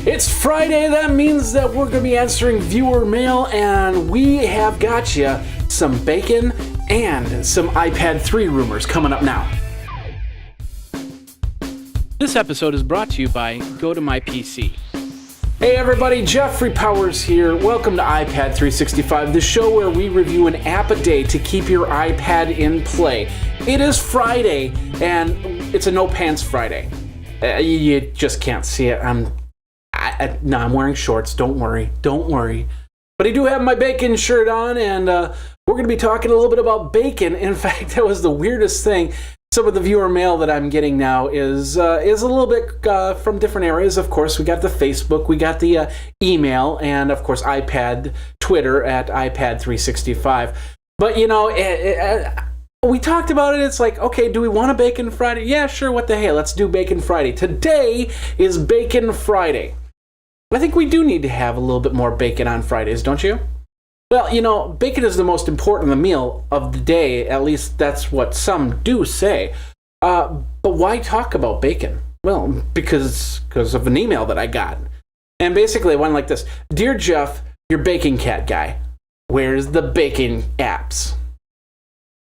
It's Friday. That means that we're going to be answering viewer mail, and we have got you some bacon and some iPad 3 rumors coming up now. This episode is brought to you by Go to My PC. Hey everybody, Jeffrey Powers here. Welcome to iPad 365, the show where we review an app a day to keep your iPad in play. It is Friday, and it's a no pants Friday. You just can't see it. I'm wearing shorts. Don't worry. But I do have my bacon shirt on, and we're going to be talking a little bit about bacon. In fact, that was the weirdest thing. Some of the viewer mail that I'm getting now is a little bit from different areas. Of course, we got the Facebook, we got the email, and of course, iPad, Twitter at iPad365. But we talked about it. It's like, okay, do we want a Bacon Friday? Yeah, sure. What the hell? Let's do Bacon Friday. Today is Bacon Friday. I think we do need to have a little bit more bacon on Fridays, don't you? Well, bacon is the most important meal of the day. At least that's what some do say. But why talk about bacon? Well, because of an email that I got. And basically it went like this. Dear Jeff, your bacon cat guy, where's the bacon apps?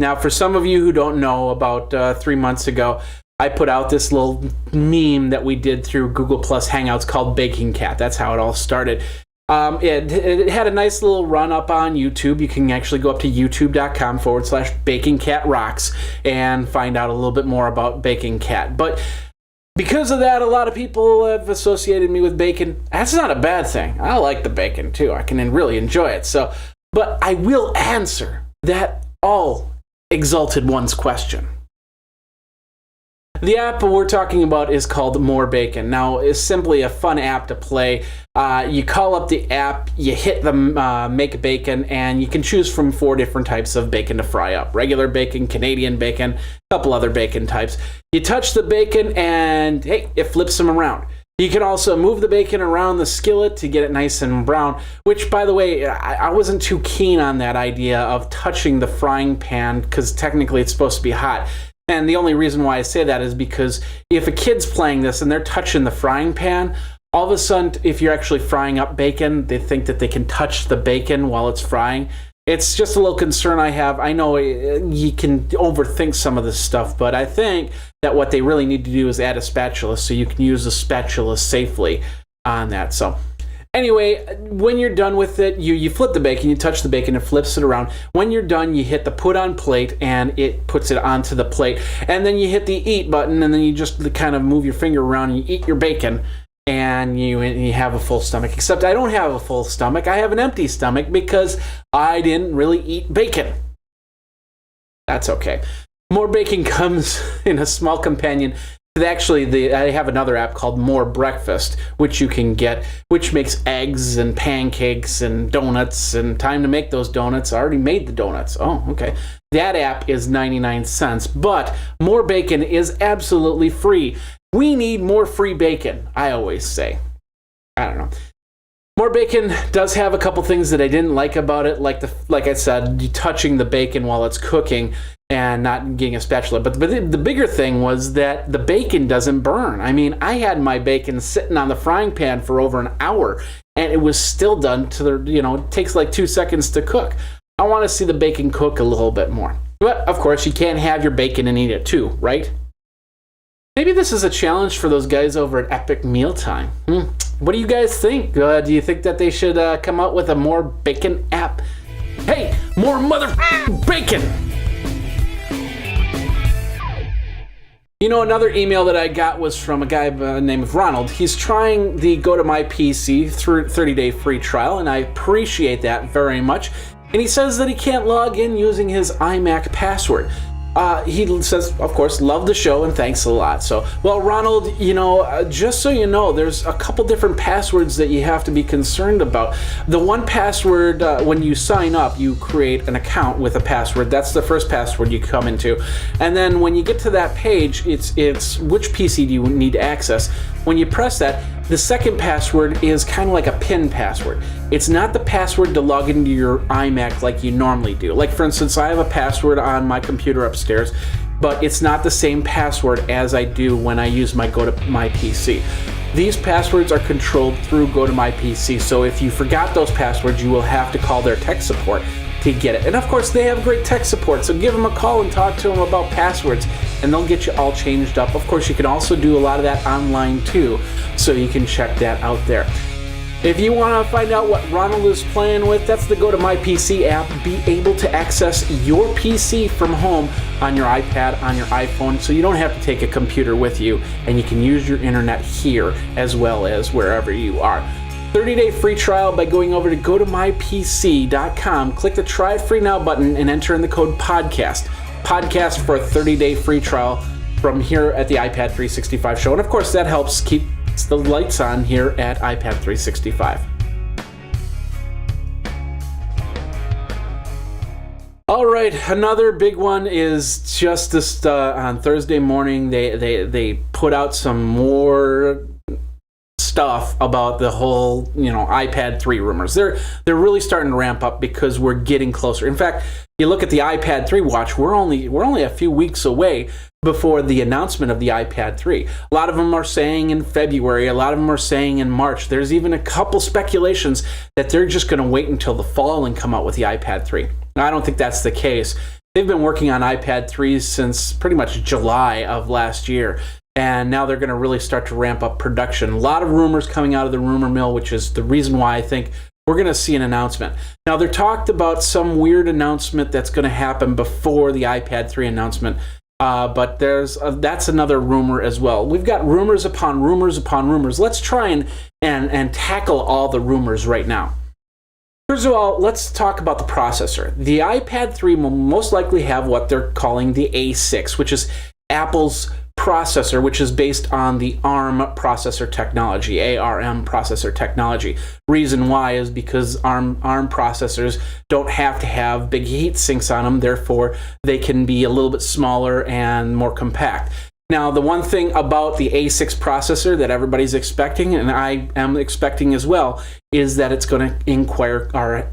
Now, for some of you who don't know, about 3 months ago, I put out this little meme that we did through Google Plus Hangouts called Baking Cat. That's how it all started. It had a nice little run up on YouTube. You can actually go up to youtube.com/BakingCatRocks and find out a little bit more about Baking Cat. But because of that, a lot of people have associated me with bacon. That's not a bad thing. I like the bacon too. I can really enjoy it. But I will answer that all exalted one's question. The app we're talking about is called More Bacon. Now, it's simply a fun app to play. You call up the app, you hit the Make Bacon, and you can choose from 4 different types of bacon to fry up. Regular bacon, Canadian bacon, a couple other bacon types. You touch the bacon, and hey, it flips them around. You can also move the bacon around the skillet to get it nice and brown, which, by the way, I wasn't too keen on that idea of touching the frying pan, because technically it's supposed to be hot. And the only reason why I say that is because if a kid's playing this and they're touching the frying pan, all of a sudden, if you're actually frying up bacon, they think that they can touch the bacon while it's frying. It's just a little concern I have. I know you can overthink some of this stuff, but I think that what they really need to do is add a spatula so you can use the spatula safely on that. So anyway, when you're done with it, you flip the bacon, you touch the bacon, it flips it around. When you're done, you hit the put on plate, and it puts it onto the plate. And then you hit the eat button, and then you just kind of move your finger around, and you eat your bacon, and you have a full stomach. Except I don't have a full stomach. I have an empty stomach because I didn't really eat bacon. That's okay. More Bacon comes in a small companion. Actually, I have another app called More Breakfast, which you can get, which makes eggs and pancakes and donuts, and time to make those donuts. I already made the donuts. Oh, okay. That app is 99 cents, but More Bacon is absolutely free. We need more free bacon, I always say. I don't know. More Bacon does have a couple things that I didn't like about it, like I said, touching the bacon while it's cooking and not getting a spatula. But the bigger thing was that the bacon doesn't burn. I mean, I had my bacon sitting on the frying pan for over an hour, and it was still done to it takes like 2 seconds to cook. I want to see the bacon cook a little bit more. But, of course, you can't have your bacon and eat it too, right? Maybe this is a challenge for those guys over at Epic Mealtime. What do you guys think? Do you think that they should come out with a More Bacon app? Hey, more bacon! Another email that I got was from a guy by the name of Ronald. He's trying the Go to My PC through 30-day free trial, and I appreciate that very much. And he says that he can't log in using his iMac password. He says, of course, love the show and thanks a lot. So, well, Ronald, just so you know, there's a couple different passwords that you have to be concerned about. The one password, when you sign up, you create an account with a password. That's the first password you come into. And then when you get to that page, it's which PC do you need to access. When you press that, the second password is kind of like a PIN password. It's not the password to log into your iMac like you normally do. Like, for instance, I have a password on my computer upstairs, but it's not the same password as I do when I use my Go to My PC. These passwords are controlled through GoToMyPC, so if you forgot those passwords, you will have to call their tech support to get it. And of course, they have great tech support, so give them a call and talk to them about passwords, and they'll get you all changed up. Of course, you can also do a lot of that online too, so you can check that out there. If you want to find out what Ronald is playing with, that's the GoToMyPC app. Be able to access your PC from home on your iPad, on your iPhone, so you don't have to take a computer with you, and you can use your internet here as well as wherever you are. 30-day free trial by going over to GoToMyPC.com. Click the Try It Free Now button and enter in the code PODCAST. Podcast for a 30-day free trial from here at the iPad 365 show. And of course, that helps keep the lights on here at iPad 365. All right, another big one is just this on Thursday morning. They put out some more stuff about the whole iPad 3 rumors. They're really starting to ramp up because we're getting closer. In fact, you look at the iPad 3 watch. We're only a few weeks away before the announcement of the iPad 3. A lot of them are saying in February. A lot of them are saying in March. There's even a couple speculations that they're just going to wait until the fall and come out with the iPad 3. Now, I don't think that's the case. They've been working on iPad 3s since pretty much July of last year, and now they're going to really start to ramp up production. A lot of rumors coming out of the rumor mill, which is the reason why I think we're going to see an announcement. Now, they're talked about some weird announcement that's going to happen before the iPad 3 announcement, but that's another rumor as well. We've got rumors upon rumors upon rumors. Let's try and tackle all the rumors right now. First of all, let's talk about the processor. The iPad 3 will most likely have what they're calling the A6, which is Apple's processor, which is based on the ARM processor technology, ARM processor technology. Reason why is because ARM processors don't have to have big heat sinks on them, therefore they can be a little bit smaller and more compact. Now, the one thing about the A6 processor that everybody's expecting, and I am expecting as well, is that it's going to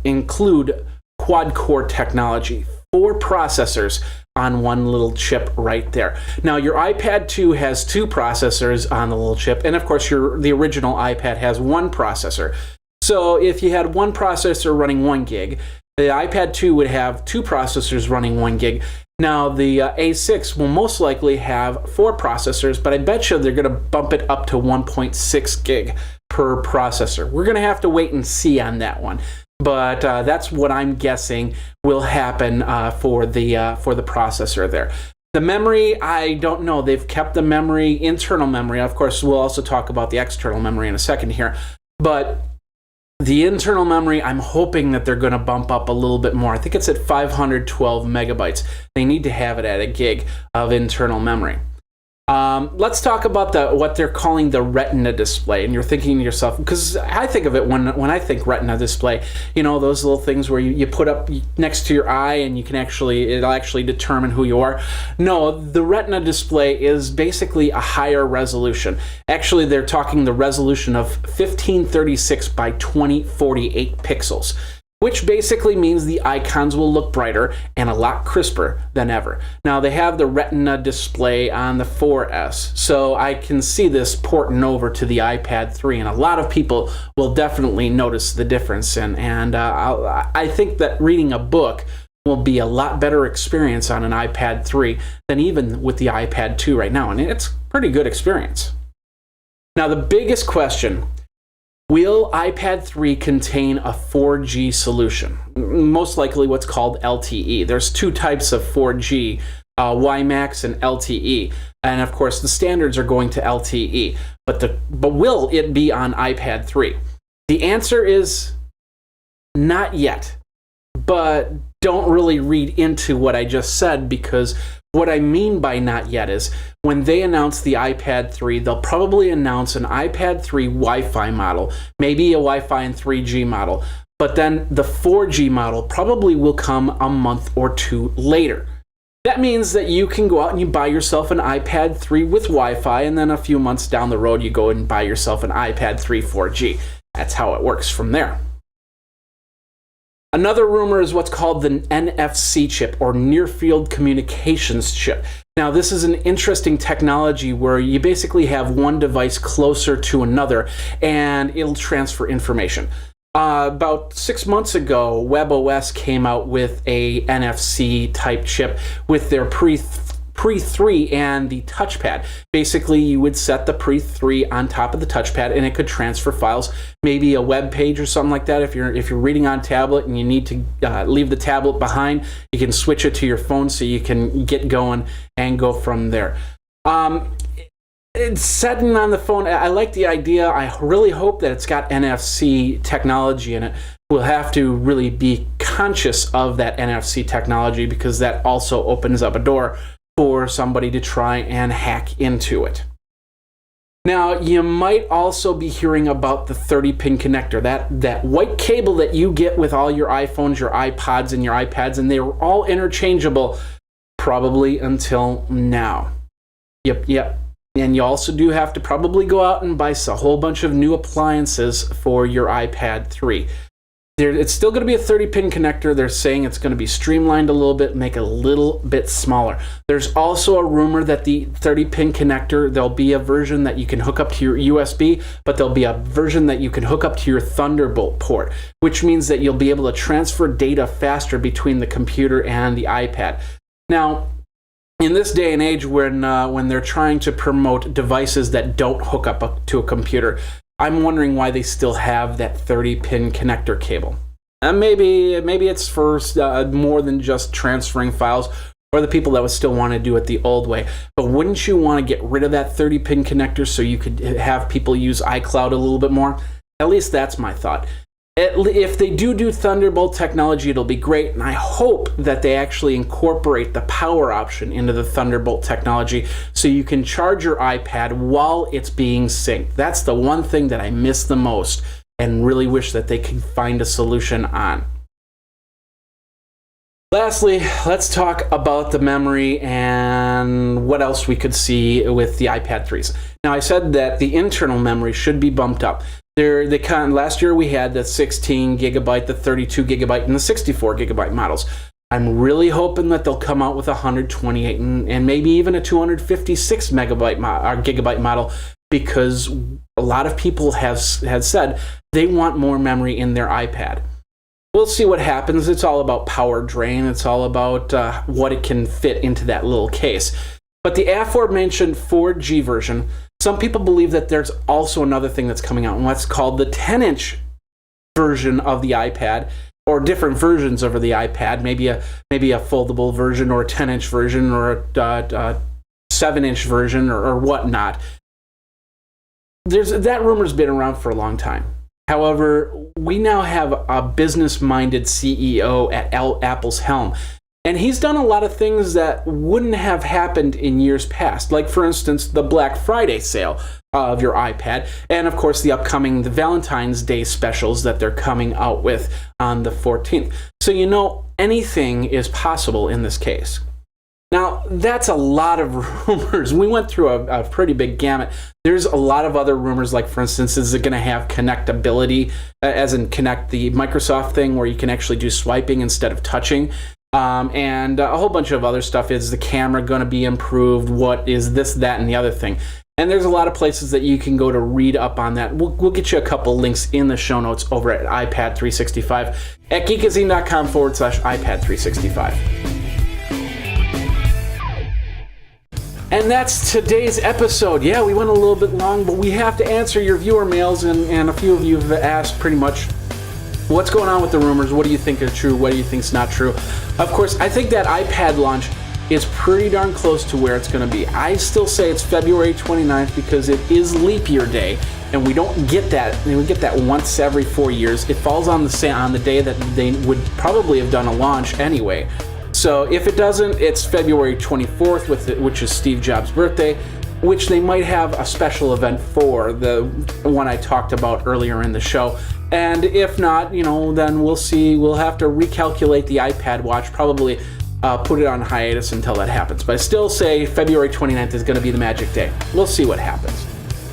include quad-core technology. 4 processors on one little chip right there. Now, your iPad 2 has 2 processors on the little chip, and of course, the original iPad has 1 processor. So if you had 1 processor running 1 gig, the iPad 2 would have 2 processors running 1 gig. Now, the A6 will most likely have 4 processors, but I bet you they're going to bump it up to 1.6 gig per processor. We're going to have to wait and see on that one. But that's what I'm guessing will happen for the processor there. The memory, I don't know. They've kept the memory, internal memory. Of course, we'll also talk about the external memory in a second here. But the internal memory, I'm hoping that they're going to bump up a little bit more. I think it's at 512 megabytes. They need to have it at a gig of internal memory. Let's talk about what they're calling the Retina display. And you're thinking to yourself, because I think of it when I think Retina display, those little things where you put up next to your eye and it'll actually determine who you are. No, the Retina display is basically a higher resolution. Actually, they're talking the resolution of 1536 by 2048 pixels, which basically means the icons will look brighter and a lot crisper than ever. Now, they have the Retina display on the 4S, so I can see this porting over to the iPad 3, and a lot of people will definitely notice the difference. And I think that reading a book will be a lot better experience on an iPad 3 than even with the iPad 2 right now, and it's a pretty good experience. Now, the biggest question: will iPad 3 contain a 4G solution? Most likely what's called LTE. There's 2 types of 4G, WiMAX and LTE. And of course, the standards are going to LTE. But will it be on iPad 3? The answer is not yet. But don't really read into what I just said, because what I mean by not yet is when they announce the iPad 3, they'll probably announce an iPad 3 Wi-Fi model, maybe a Wi-Fi and 3G model, but then the 4G model probably will come a month or 2 later. That means that you can go out and you buy yourself an iPad 3 with Wi-Fi, and then a few months down the road, you go and buy yourself an iPad 3 4G. That's how it works from there. Another rumor is what's called the NFC chip, or Near Field Communications chip. Now, this is an interesting technology where you basically have one device closer to another, and it'll transfer information. About 6 months ago, WebOS came out with a NFC type chip with their Pre 3 and the touchpad. Basically, you would set the Pre 3 on top of the touchpad, and it could transfer files, maybe a web page or something like that. If you're reading on tablet and you need to leave the tablet behind, you can switch it to your phone so you can get going and go from there. It's setting on the phone. I like the idea. I really hope that it's got NFC technology in it. We'll have to really be conscious of that NFC technology, because that also opens up a door for somebody to try and hack into it. Now, you might also be hearing about the 30-pin connector, that white cable that you get with all your iPhones, your iPods, and your iPads, and they were all interchangeable probably until now. Yep. And you also do have to probably go out and buy a whole bunch of new appliances for your iPad 3. It's still going to be a 30-pin connector. They're saying it's going to be streamlined a little bit, make it a little bit smaller. There's also a rumor that the 30-pin connector, there'll be a version that you can hook up to your USB, but there'll be a version that you can hook up to your Thunderbolt port, which means that you'll be able to transfer data faster between the computer and the iPad. Now, in this day and age, when they're trying to promote devices that don't hook up to a computer, I'm wondering why they still have that 30-pin connector cable. Maybe it's for more than just transferring files, or the people that would still want to do it the old way. But wouldn't you want to get rid of that 30-pin connector so you could have people use iCloud a little bit more? At least that's my thought. If they do Thunderbolt technology, it'll be great, and I hope that they actually incorporate the power option into the Thunderbolt technology so you can charge your iPad while it's being synced. That's the one thing that I miss the most and really wish that they could find a solution on. Lastly, let's talk about the memory and what else we could see with the iPad 3s. Now, I said that the internal memory should be bumped up. Last year we had the 16 gigabyte, the 32 gigabyte, and the 64 gigabyte models. I'm really hoping that they'll come out with a 128 and maybe even a 256 gigabyte model, because a lot of people have said they want more memory in their iPad. We'll see what happens. It's all about power drain. It's all about what it can fit into that little case. But the aforementioned 4G version, some people believe that there's also another thing that's coming out, and what's called the 10-inch version of the iPad, or different versions of the iPad, maybe a foldable version, or a 10-inch version, or a 7-inch version, or whatnot. That rumor's been around for a long time. However, we now have a business-minded CEO at Apple's helm, and he's done a lot of things that wouldn't have happened in years past, like, for instance, the Black Friday sale of your iPad, and of course the upcoming Valentine's Day specials that they're coming out with on the 14th. So anything is possible in this case. Now, that's a lot of rumors. We went through a pretty big gamut. There's a lot of other rumors, like, for instance, is it going to have connectability, as in connect the Microsoft thing where you can actually do swiping instead of touching? And a whole bunch of other stuff. Is the camera going to be improved? What is this, that, and the other thing? And there's a lot of places that you can go to read up on that. We'll get you a couple links in the show notes over at iPad365 at geekazine.com/iPad365. And that's today's episode. Yeah, we went a little bit long, but we have to answer your viewer mails, and a few of you have asked pretty much what's going on with the rumors. What do you think are true? What do you think is not true? Of course, I think that iPad launch is pretty darn close to where it's going to be. I still say it's February 29th because it is leap year day, and we don't get that. We get that once every 4 years. It falls on the day that they would probably have done a launch anyway. So if it doesn't, it's February 24th, which is Steve Jobs' birthday, which they might have a special event for, the one I talked about earlier in the show. And if not, then we'll see. We'll have to recalculate the iPad watch, probably put it on hiatus until that happens. But I still say February 29th is going to be the magic day. We'll see what happens.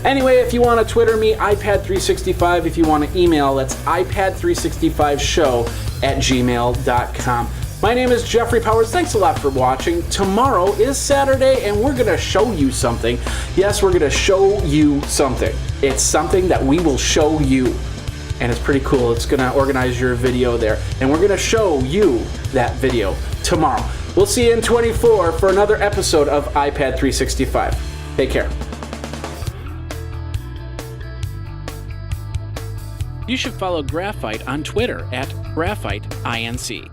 Anyway, if you want to Twitter me, iPad365. If you want to email, that's iPad365show@gmail.com. My name is Jeffrey Powers. Thanks a lot for watching. Tomorrow is Saturday, and we're going to show you something. Yes, we're going to show you something. It's something that we will show you. And it's pretty cool. It's going to organize your video there. And we're going to show you that video tomorrow. We'll see you in 24 for another episode of iPad 365. Take care. You should follow Graphite on Twitter @GraphiteINC.